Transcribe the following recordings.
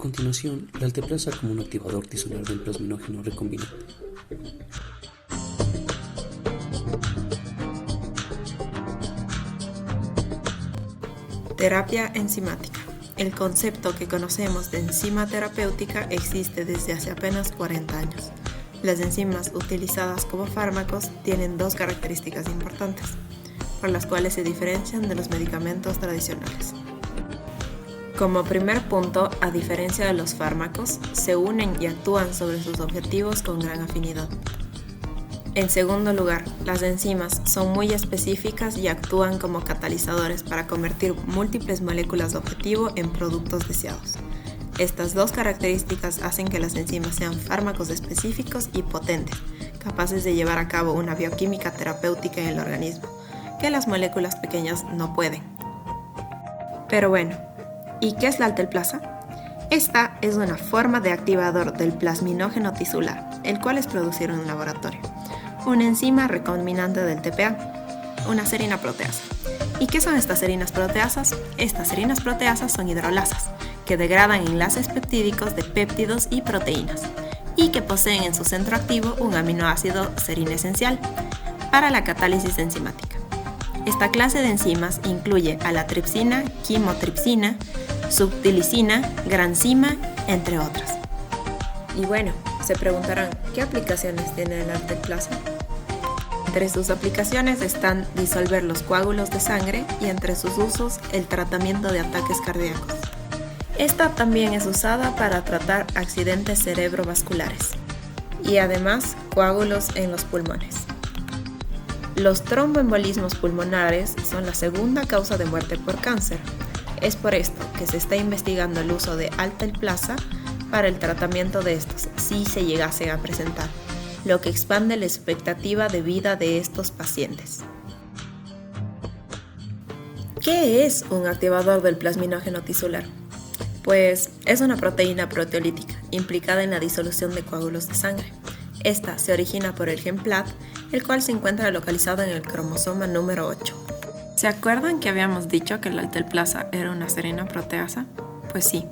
continuación, la alteplasa como un activador tisular del plasminógeno recombinante. Terapia enzimática. El concepto que conocemos de enzima terapéutica existe desde hace apenas 40 años. Las enzimas utilizadas como fármacos tienen dos características importantes, por las cuales se diferencian de los medicamentos tradicionales. Como primer punto, a diferencia de los fármacos, se unen y actúan sobre sus objetivos con gran afinidad. En segundo lugar, las enzimas son muy específicas y actúan como catalizadores para convertir múltiples moléculas de objetivo en productos deseados. Estas dos características hacen que las enzimas sean fármacos específicos y potentes, capaces de llevar a cabo una bioquímica terapéutica en el organismo, que las moléculas pequeñas no pueden. Pero bueno, ¿y qué es la alteplasa? Esta es una forma de activador del plasminógeno tisular, el cual es producido en un laboratorio. Una enzima recombinante del TPA, una serina proteasa. ¿Y qué son estas serinas proteasas? Estas serinas proteasas son hidrolasas, que degradan enlaces peptídicos de péptidos y proteínas, y que poseen en su centro activo un aminoácido serina esencial para la catálisis enzimática. Esta clase de enzimas incluye a la tripsina, quimotripsina, subtilisina, granzima, entre otras. Y bueno, se preguntarán, ¿qué aplicaciones tiene la alteplasa? Entre sus aplicaciones están disolver los coágulos de sangre y entre sus usos el tratamiento de ataques cardíacos. Esta también es usada para tratar accidentes cerebrovasculares y además coágulos en los pulmones. Los tromboembolismos pulmonares son la segunda causa de muerte por cáncer. Es por esto que se está investigando el uso de alteplasa para el tratamiento de estos si se llegase a presentar, lo que expande la expectativa de vida de estos pacientes. ¿Qué es un activador del plasminógeno tisular? Pues es una proteína proteolítica implicada en la disolución de coágulos de sangre. Esta se origina por el gen PLAD, el cual se encuentra localizado en el cromosoma número 8. ¿Se acuerdan que habíamos dicho que la alteplasa era una serina proteasa? Pues sí.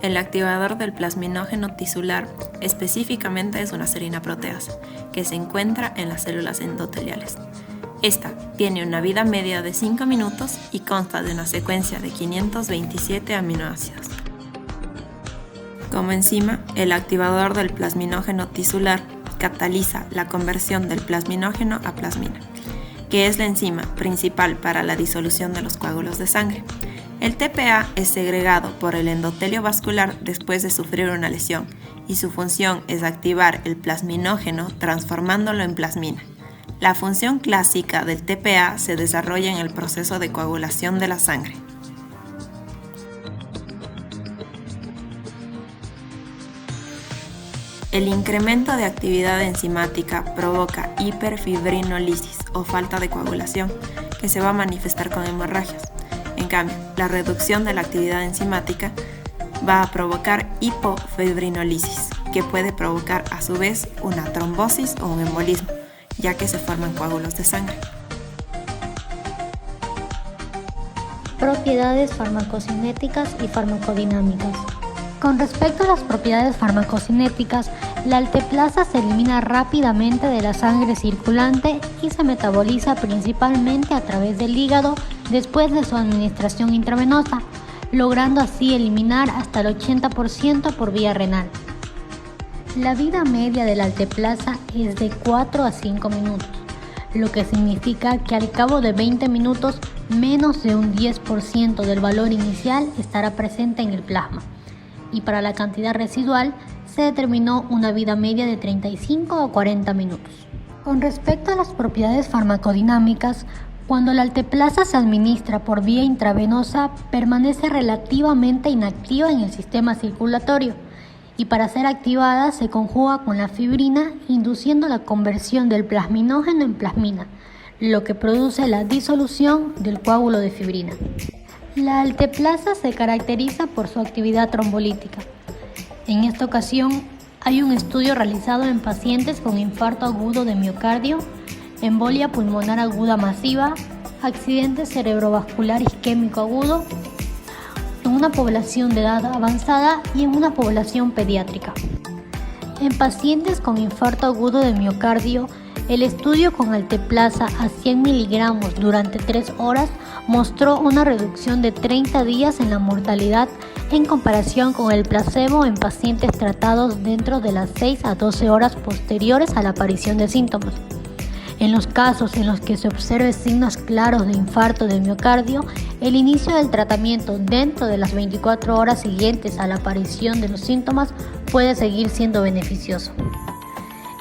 El activador del plasminógeno tisular específicamente es una serina proteasa, que se encuentra en las células endoteliales. Esta tiene una vida media de 5 minutos y consta de una secuencia de 527 aminoácidos. Como enzima, el activador del plasminógeno tisular cataliza la conversión del plasminógeno a plasmina, que es la enzima principal para la disolución de los coágulos de sangre. El TPA es segregado por el endotelio vascular después de sufrir una lesión y su función es activar el plasminógeno transformándolo en plasmina. La función clásica del TPA se desarrolla en el proceso de coagulación de la sangre. El incremento de actividad enzimática provoca hiperfibrinólisis o falta de coagulación, que se va a manifestar con hemorragias. En cambio, la reducción de la actividad enzimática va a provocar hipofibrinólisis, que puede provocar a su vez una trombosis o un embolismo, ya que se forman coágulos de sangre. Propiedades farmacocinéticas y farmacodinámicas. Con respecto a las propiedades farmacocinéticas, la alteplasa se elimina rápidamente de la sangre circulante y se metaboliza principalmente a través del hígado después de su administración intravenosa, logrando así eliminar hasta el 80% por vía renal. La vida media de la alteplasa es de 4 a 5 minutos, lo que significa que al cabo de 20 minutos menos de un 10% del valor inicial estará presente en el plasma, y para la cantidad residual se determinó una vida media de 35 a 40 minutos. Con respecto a las propiedades farmacodinámicas, cuando la alteplasa se administra por vía intravenosa, permanece relativamente inactiva en el sistema circulatorio y para ser activada se conjuga con la fibrina, induciendo la conversión del plasminógeno en plasmina, lo que produce la disolución del coágulo de fibrina. La alteplasa se caracteriza por su actividad trombolítica. En esta ocasión, hay un estudio realizado en pacientes con infarto agudo de miocardio, embolia pulmonar aguda masiva, accidente cerebrovascular isquémico agudo, una población de edad avanzada y en una población pediátrica. En pacientes con infarto agudo de miocardio, el estudio con alteplasa a 100 miligramos durante 3 horas mostró una reducción de 30 días en la mortalidad en comparación con el placebo en pacientes tratados dentro de las 6 a 12 horas posteriores a la aparición de síntomas. En los casos en los que se observen signos claros de infarto de miocardio, el inicio del tratamiento dentro de las 24 horas siguientes a la aparición de los síntomas puede seguir siendo beneficioso.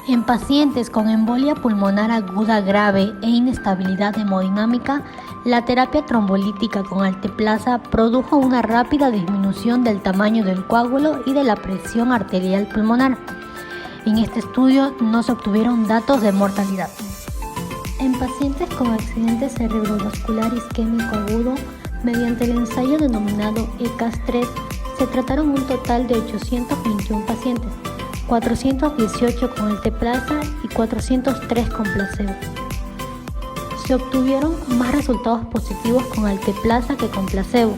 En pacientes con embolia pulmonar aguda grave e inestabilidad hemodinámica, la terapia trombolítica con alteplasa produjo una rápida disminución del tamaño del coágulo y de la presión arterial pulmonar. En este estudio no se obtuvieron datos de mortalidad. En pacientes con accidente cerebrovascular isquémico agudo, mediante el ensayo denominado ECAS-3, se trataron un total de 821 pacientes, 418 con alteplasa y 403 con placebo. Se obtuvieron más resultados positivos con alteplasa que con placebo.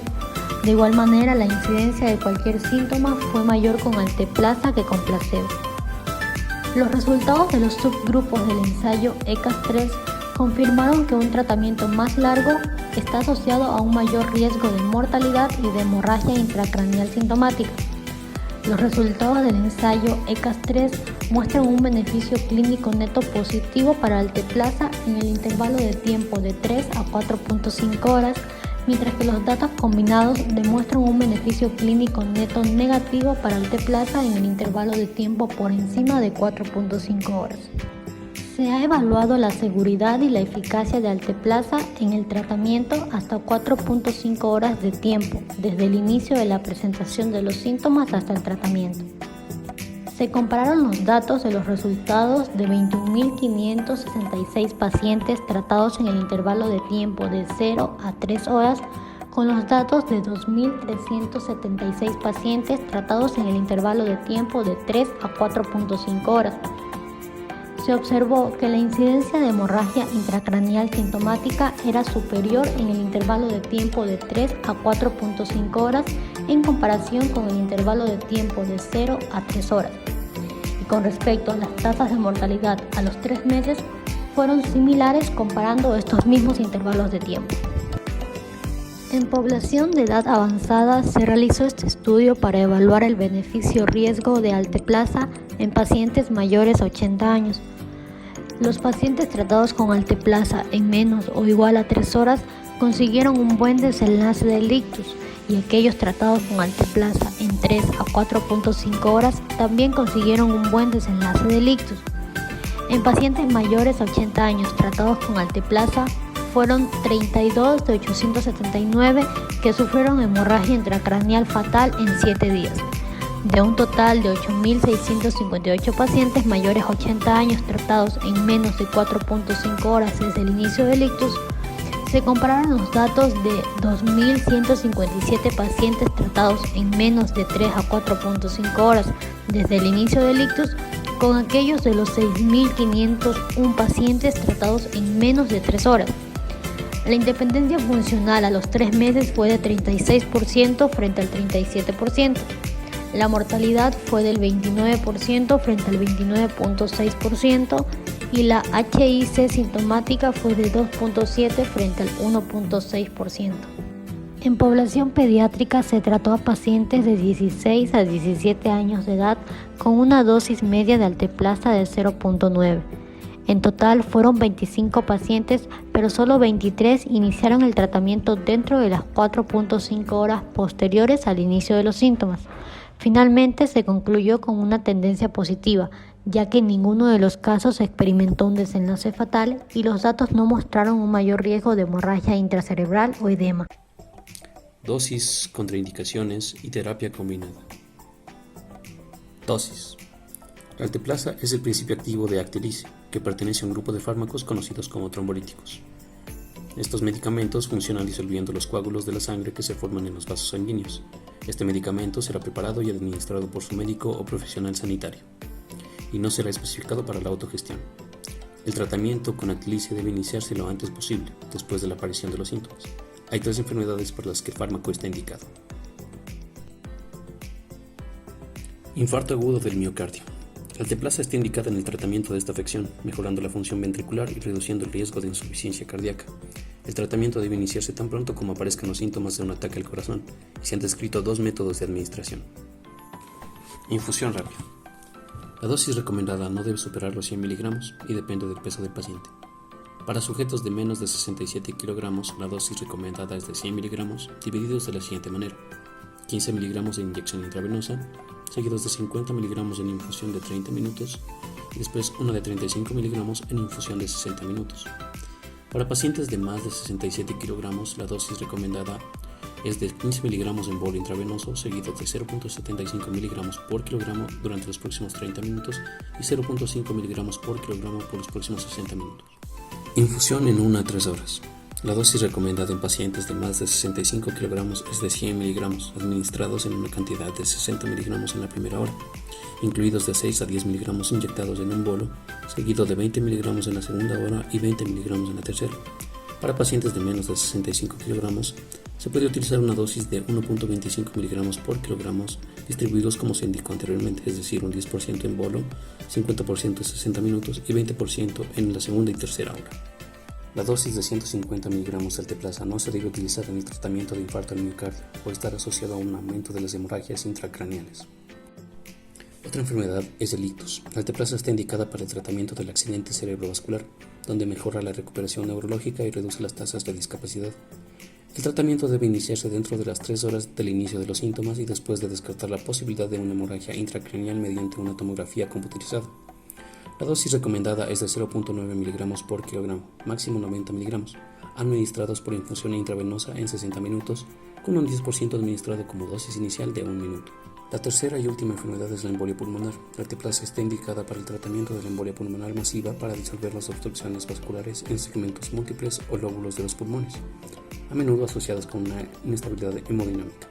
De igual manera, la incidencia de cualquier síntoma fue mayor con alteplasa que con placebo. Los resultados de los subgrupos del ensayo ECAS-3 confirmaron que un tratamiento más largo está asociado a un mayor riesgo de mortalidad y de hemorragia intracraneal sintomática. Los resultados del ensayo ECAS-3 muestran un beneficio clínico neto positivo para alteplasa en el intervalo de tiempo de 3 a 4.5 horas, mientras que los datos combinados demuestran un beneficio clínico neto negativo para alteplasa en el intervalo de tiempo por encima de 4.5 horas. Se ha evaluado la seguridad y la eficacia de alteplasa en el tratamiento hasta 4.5 horas de tiempo, desde el inicio de la presentación de los síntomas hasta el tratamiento. Se compararon los datos de los resultados de 21.566 pacientes tratados en el intervalo de tiempo de 0 a 3 horas con los datos de 2.376 pacientes tratados en el intervalo de tiempo de 3 a 4.5 horas. Se observó que la incidencia de hemorragia intracraneal sintomática era superior en el intervalo de tiempo de 3 a 4.5 horas en comparación con el intervalo de tiempo de 0 a 3 horas. Y con respecto a las tasas de mortalidad a los 3 meses, fueron similares comparando estos mismos intervalos de tiempo. En población de edad avanzada se realizó este estudio para evaluar el beneficio-riesgo de alteplasa en pacientes mayores a 80 años. Los pacientes tratados con alteplasa en menos o igual a 3 horas consiguieron un buen desenlace del ictus, y aquellos tratados con alteplasa en 3 a 4.5 horas también consiguieron un buen desenlace del ictus. En pacientes mayores a 80 años tratados con alteplasa, fueron 32 de 879 que sufrieron hemorragia intracraneal fatal en 7 días. De un total de 8.658 pacientes mayores a 80 años tratados en menos de 4.5 horas desde el inicio del ictus, se compararon los datos de 2.157 pacientes tratados en menos de 3 a 4.5 horas desde el inicio del ictus con aquellos de los 6.501 pacientes tratados en menos de 3 horas. La independencia funcional a los 3 meses fue de 36% frente al 37%. La mortalidad fue del 29% frente al 29.6% y la HIC sintomática fue de 2.7 frente al 1.6%. En población pediátrica se trató a pacientes de 16 a 17 años de edad con una dosis media de alteplasa de 0.9. En total fueron 25 pacientes, pero solo 23 iniciaron el tratamiento dentro de las 4.5 horas posteriores al inicio de los síntomas. Finalmente se concluyó con una tendencia positiva, ya que en ninguno de los casos se experimentó un desenlace fatal y los datos no mostraron un mayor riesgo de hemorragia intracerebral o edema. Dosis, contraindicaciones y terapia combinada. Dosis. La alteplasa es el principio activo de Actelice, que pertenece a un grupo de fármacos conocidos como trombolíticos. Estos medicamentos funcionan disolviendo los coágulos de la sangre que se forman en los vasos sanguíneos. Este medicamento será preparado y administrado por su médico o profesional sanitario, y no será especificado para la autogestión. El tratamiento con Actelice debe iniciarse lo antes posible, después de la aparición de los síntomas. Hay 3 enfermedades por las que el fármaco está indicado: Infarto agudo del miocardio. La alteplasa está indicada en el tratamiento de esta afección, mejorando la función ventricular y reduciendo el riesgo de insuficiencia cardíaca. El tratamiento debe iniciarse tan pronto como aparezcan los síntomas de un ataque al corazón y se han descrito 2 métodos de administración. Infusión rápida. La dosis recomendada no debe superar los 100 miligramos y depende del peso del paciente. Para sujetos de menos de 67 kilogramos, la dosis recomendada es de 100 miligramos divididos de la siguiente manera: 15 miligramos de inyección intravenosa, seguidos de 50 miligramos en infusión de 30 minutos y después una de 35 miligramos en infusión de 60 minutos. Para pacientes de más de 67 kilogramos, la dosis recomendada es de 15 miligramos en bolo intravenoso, seguido de 0.75 miligramos por kilogramo durante los próximos 30 minutos y 0.5 miligramos por kilogramo por los próximos 60 minutos. Infusión en 1 a 3 horas. La dosis recomendada en pacientes de más de 65 kilogramos es de 100 miligramos, administrados en una cantidad de 60 miligramos en la primera hora, incluidos de 6 a 10 miligramos inyectados en un bolo, seguido de 20 miligramos en la segunda hora y 20 miligramos en la tercera. Para pacientes de menos de 65 kilogramos, se puede utilizar una dosis de 1.25 miligramos por kilogramos distribuidos como se indicó anteriormente, es decir, un 10% en bolo, 50% en 60 minutos y 20% en la segunda y tercera hora. La dosis de 150 miligramos de alteplasa no se debe utilizar en el tratamiento de infarto al miocardio por estar asociado a un aumento de las hemorragias intracraneales. Otra enfermedad es el ictus. La alteplasa está indicada para el tratamiento del accidente cerebrovascular, donde mejora la recuperación neurológica y reduce las tasas de discapacidad. El tratamiento debe iniciarse dentro de las 3 horas del inicio de los síntomas y después de descartar la posibilidad de una hemorragia intracraneal mediante una tomografía computerizada. La dosis recomendada es de 0.9 miligramos por kilogramo, máximo 90 miligramos, administrados por infusión intravenosa en 60 minutos, con un 10% administrado como dosis inicial de 1 minuto. La tercera y última enfermedad es la embolia pulmonar. La alteplasa está indicada para el tratamiento de la embolia pulmonar masiva para disolver las obstrucciones vasculares en segmentos múltiples o lóbulos de los pulmones, a menudo asociadas con una inestabilidad hemodinámica.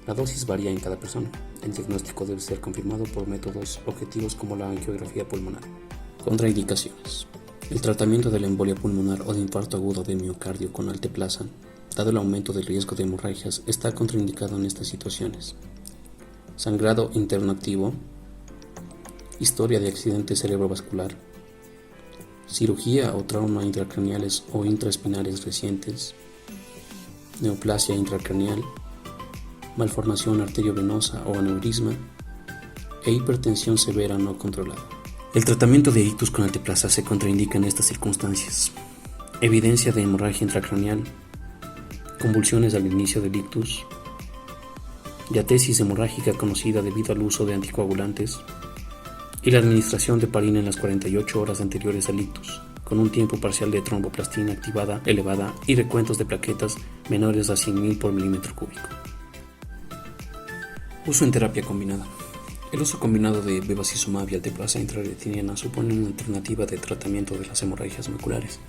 La dosis varía en cada persona. El diagnóstico debe ser confirmado por métodos objetivos como la angiografía pulmonar. Contraindicaciones. El tratamiento de la embolia pulmonar o de infarto agudo de miocardio con alteplasa, dado el aumento del riesgo de hemorragias, está contraindicado en estas situaciones: sangrado interno activo, historia de accidente cerebrovascular, cirugía o trauma intracraneales o intraespinales recientes, neoplasia intracraneal, malformación arteriovenosa o aneurisma e hipertensión severa no controlada. El tratamiento de ictus con alteplasa se contraindica en estas circunstancias: evidencia de hemorragia intracraneal, convulsiones al inicio del ictus, diatesis hemorrágica conocida debido al uso de anticoagulantes y la administración de heparina en las 48 horas anteriores al ictus, con un tiempo parcial de tromboplastina activada elevada y recuentos de plaquetas menores a 100.000 por milímetro cúbico. Uso en terapia combinada. El uso combinado de bevacizumab y alteplasa intraretiniana supone una alternativa de tratamiento de las hemorragias maculares,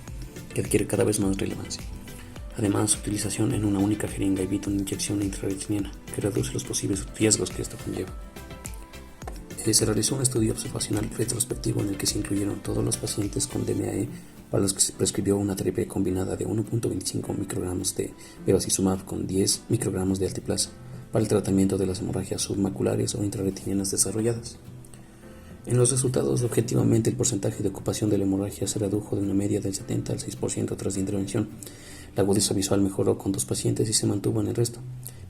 que adquiere cada vez más relevancia. Además, su utilización en una única jeringa evita una inyección intraretiniana, que reduce los posibles riesgos que esto conlleva. Se realizó un estudio observacional retrospectivo en el que se incluyeron todos los pacientes con DMAE para los que se prescribió una terapia combinada de 1.25 microgramos de bevacizumab con 10 microgramos de alteplasa para el tratamiento de las hemorragias submaculares o intraretinianas desarrolladas. En los resultados, objetivamente, el porcentaje de ocupación de la hemorragia se redujo de una media del 70 al 6% tras la intervención. La agudeza visual mejoró con 2 pacientes y se mantuvo en el resto,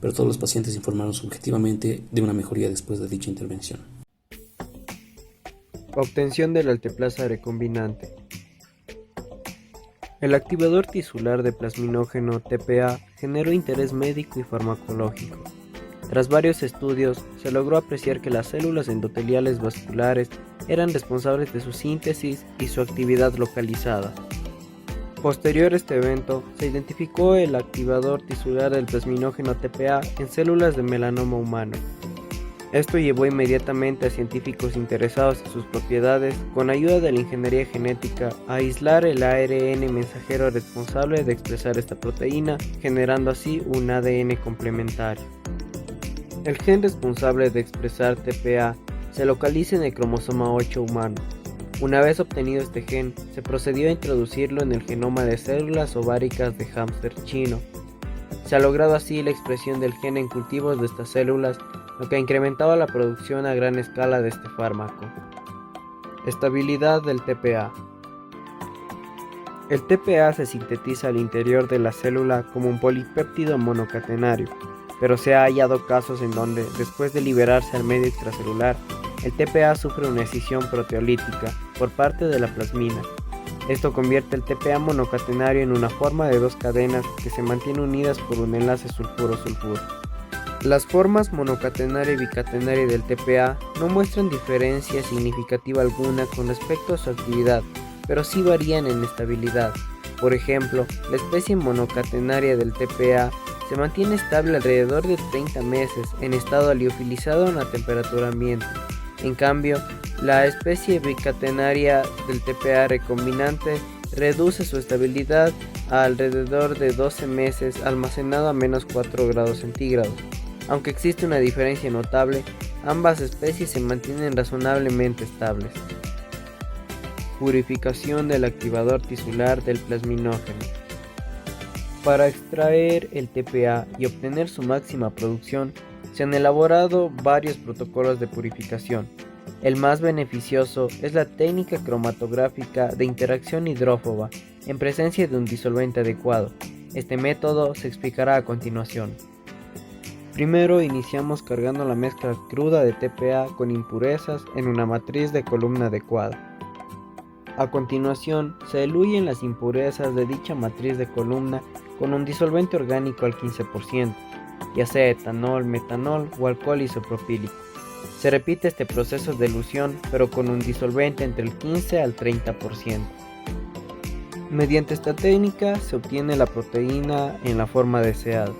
pero todos los pacientes informaron subjetivamente de una mejoría después de dicha intervención. Obtención de la alteplasa recombinante. El activador tisular de plasminógeno TPA generó interés médico y farmacológico. Tras varios estudios, se logró apreciar que las células endoteliales vasculares eran responsables de su síntesis y su actividad localizada. Posterior a este evento, se identificó el activador tisular del plasminógeno TPA en células de melanoma humano. Esto llevó inmediatamente a científicos interesados en sus propiedades, con ayuda de la ingeniería genética, a aislar el ARN mensajero responsable de expresar esta proteína, generando así un ADN complementario. El gen responsable de expresar TPA se localiza en el cromosoma 8 humano. Una vez obtenido este gen, se procedió a introducirlo en el genoma de células ováricas de hámster chino. Se ha logrado así la expresión del gen en cultivos de estas células lo que incrementaba la producción a gran escala de este fármaco. Estabilidad del TPA. El TPA se sintetiza al interior de la célula como un polipéptido monocatenario, pero se ha hallado casos en donde, después de liberarse al medio extracelular, el TPA sufre una escisión proteolítica por parte de la plasmina. Esto convierte el TPA monocatenario en una forma de dos cadenas que se mantienen unidas por un enlace sulfuro-sulfuro. Las formas monocatenaria y bicatenaria del TPA no muestran diferencia significativa alguna con respecto a su actividad, pero sí varían en estabilidad. Por ejemplo, la especie monocatenaria del TPA se mantiene estable alrededor de 30 meses en estado liofilizado a una temperatura ambiente. En cambio, la especie bicatenaria del TPA recombinante reduce su estabilidad a alrededor de 12 meses almacenado a menos 4 grados centígrados. Aunque existe una diferencia notable, ambas especies se mantienen razonablemente estables. Purificación del activador tisular del plasminógeno. Para extraer el TPA y obtener su máxima producción, se han elaborado varios protocolos de purificación. El más beneficioso es la técnica cromatográfica de interacción hidrófoba en presencia de un disolvente adecuado. Este método se explicará a continuación. Primero iniciamos cargando la mezcla cruda de TPA con impurezas en una matriz de columna adecuada. A continuación, se diluyen las impurezas de dicha matriz de columna con un disolvente orgánico al 15%, ya sea etanol, metanol o alcohol isopropílico. Se repite este proceso de dilución, pero con un disolvente entre el 15 al 30%. Mediante esta técnica se obtiene la proteína en la forma deseada.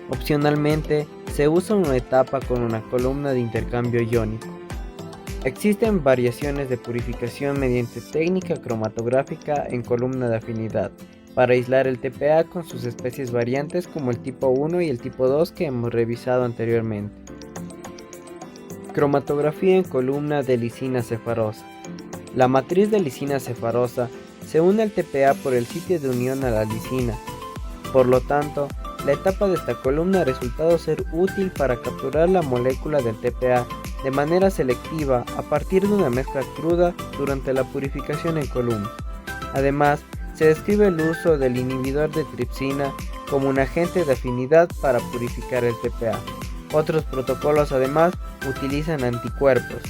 Opcionalmente, se usa una etapa con una columna de intercambio iónico. Existen variaciones de purificación mediante técnica cromatográfica en columna de afinidad, para aislar el TPA con sus especies variantes como el tipo 1 y el tipo 2 que hemos revisado anteriormente. Cromatografía en columna de lisina cefarosa. La matriz de lisina cefarosa se une al TPA por el sitio de unión a la lisina. Por lo tanto, la etapa de esta columna ha resultado ser útil para capturar la molécula del TPA de manera selectiva a partir de una mezcla cruda durante la purificación en columna. Además, se describe el uso del inhibidor de tripsina como un agente de afinidad para purificar el TPA. Otros protocolos además utilizan anticuerpos.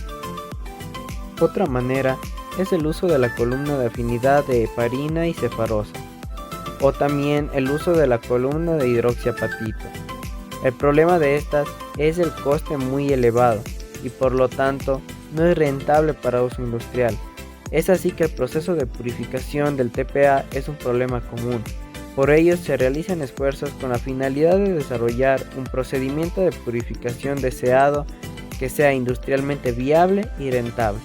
Otra manera es el uso de la columna de afinidad de heparina y cefarosa, o también el uso de la columna de hidroxiapatito. El problema de estas es el coste muy elevado y por lo tanto no es rentable para uso industrial. Es así que el proceso de purificación del TPA es un problema común. Por ello se realizan esfuerzos con la finalidad de desarrollar un procedimiento de purificación deseado que sea industrialmente viable y rentable.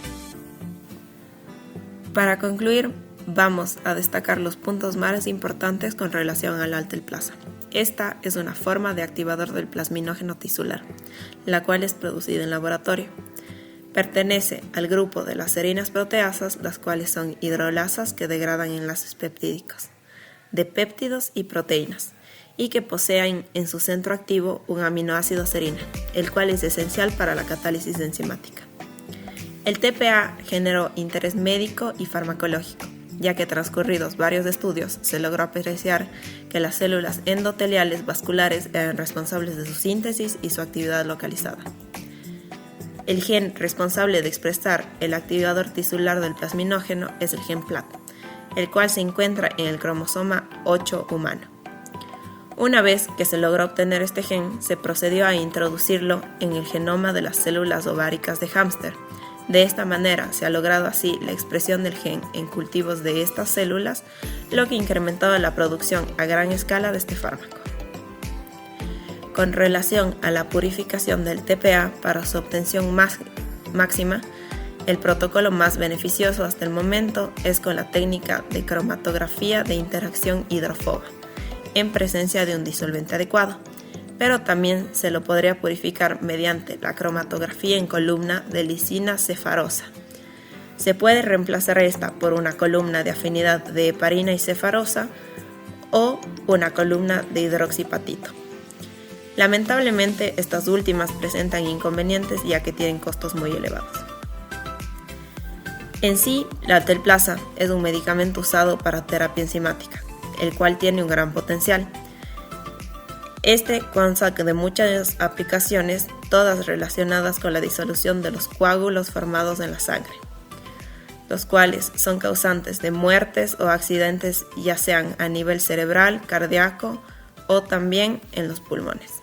Para concluir, vamos a destacar los puntos más importantes con relación al alteplasa. Esta es una forma de activador del plasminógeno tisular, la cual es producida en laboratorio. Pertenece al grupo de las serinas proteasas, las cuales son hidrolasas que degradan enlaces peptídicos de péptidos y proteínas, y que poseen en su centro activo un aminoácido serina, el cual es esencial para la catálisis enzimática. El TPA generó interés médico y farmacológico, ya que transcurridos varios estudios se logró apreciar que las células endoteliales vasculares eran responsables de su síntesis y su actividad localizada. El gen responsable de expresar el activador tisular del plasminógeno es el gen PLAT, el cual se encuentra en el cromosoma 8 humano. Una vez que se logró obtener este gen, se procedió a introducirlo en el genoma de las células ováricas de hámster. De esta manera se ha logrado así la expresión del gen en cultivos de estas células, lo que incrementó la producción a gran escala de este fármaco. Con relación a la purificación del TPA para su obtención máxima, el protocolo más beneficioso hasta el momento es con la técnica de cromatografía de interacción hidrófoba, en presencia de un disolvente adecuado, pero también se lo podría purificar mediante la cromatografía en columna de lisina cefarosa. Se puede reemplazar esta por una columna de afinidad de heparina y cefarosa o una columna de hidroxipatito. Lamentablemente, estas últimas presentan inconvenientes ya que tienen costos muy elevados. En sí, la alteplasa es un medicamento usado para terapia enzimática, el cual tiene un gran potencial. Este consta de muchas aplicaciones, todas relacionadas con la disolución de los coágulos formados en la sangre, los cuales son causantes de muertes o accidentes ya sean a nivel cerebral, cardíaco o también en los pulmones.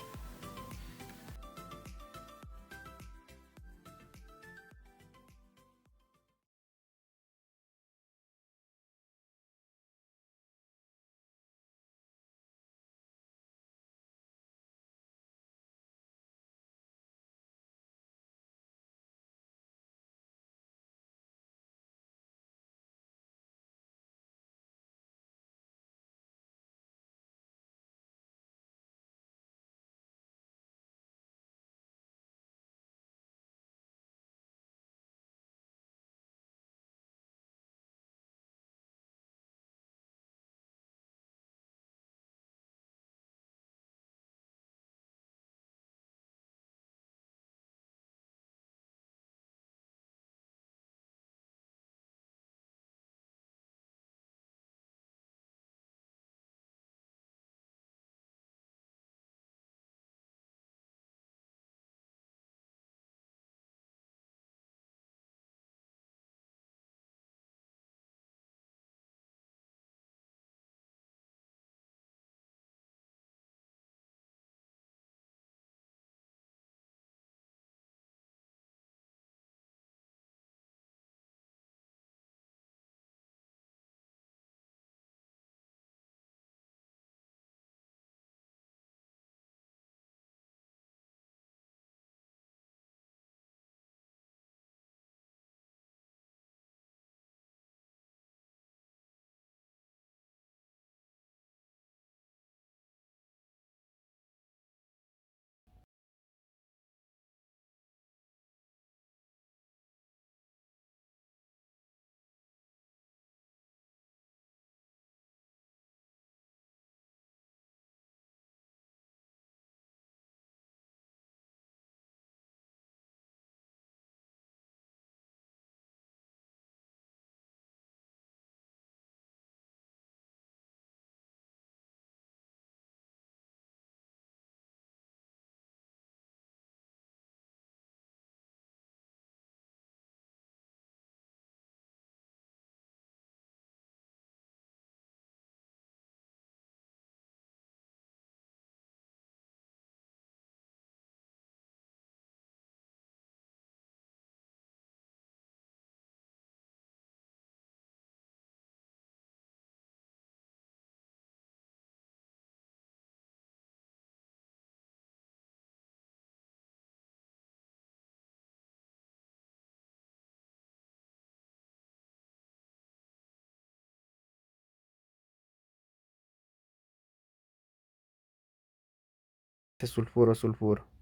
Sulfuro, sulfuro.